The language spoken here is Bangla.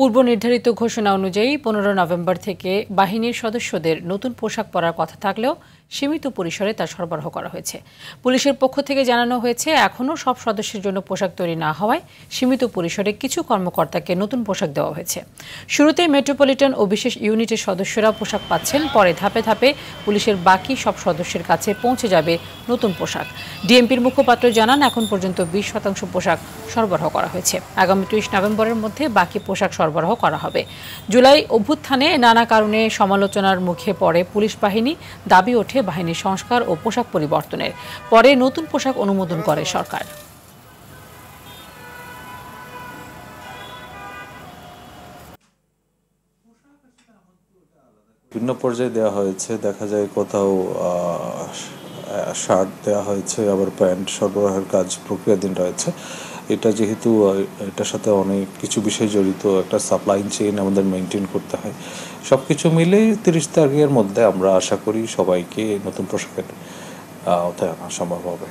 পূর্ব নির্ধারিত ঘোষণা অনুযায়ী 15 নভেম্বর থেকে বাহিনীর সদস্যদের নতুন পোশাক পরার কথা থাকলেও সীমিত পরিসরে তা সরবরাহ করা হয়েছে। পুলিশের পক্ষ থেকে জানানো হয়েছে, এখনও সব সদস্যের জন্য পোশাক তৈরি না হওয়ায় সীমিত পরিসরে কিছু কর্মকর্তাকে নতুন পোশাক দেওয়া হয়েছে। শুরুতে মেট্রোপলিটন ও বিশেষ ইউনিটের সদস্যরা পোশাক পাচ্ছেন, পরে ধাপে ধাপে পুলিশের বাকি সব সদস্যের কাছে পৌঁছে যাবে নতুন পোশাক। ডিএমপির মুখপাত্র জানান, এখন পর্যন্ত 20% পোশাক সরবরাহ করা হয়েছে। আগামী 30 নভেম্বরের মধ্যে বাকি পোশাক সরবরাহ করা হবে। জুলাই অভ্যুত্থানে নানা কারণে সমালোচনার মুখে পড়ে পুলিশ বাহিনী। দাবি ওঠে বাহিনীর সংস্কার ও পোশাক পরিবর্তনের। পরে নতুন পোশাক অনুমোদন করে সরকার। বিভিন্ন পর্যায়ে দেওয়া হয়েছে, দেখা যায় কোথাও শার্ট দেওয়া হয়েছে, আবার প্যান্ট সরবরাহের কাজ প্রক্রিয়াধীন রয়েছে। এটা যেহেতু এটার সাথে অনেক কিছু বিষয় জড়িত, একটা সাপ্লাই চেইন আমাদের মেনটেন করতে হয়। সব কিছু মিলে 30 তারিখের মধ্যে আমরা আশা করি সবাইকে নতুন পোশাকের আওতায় আনা সম্ভব হবে।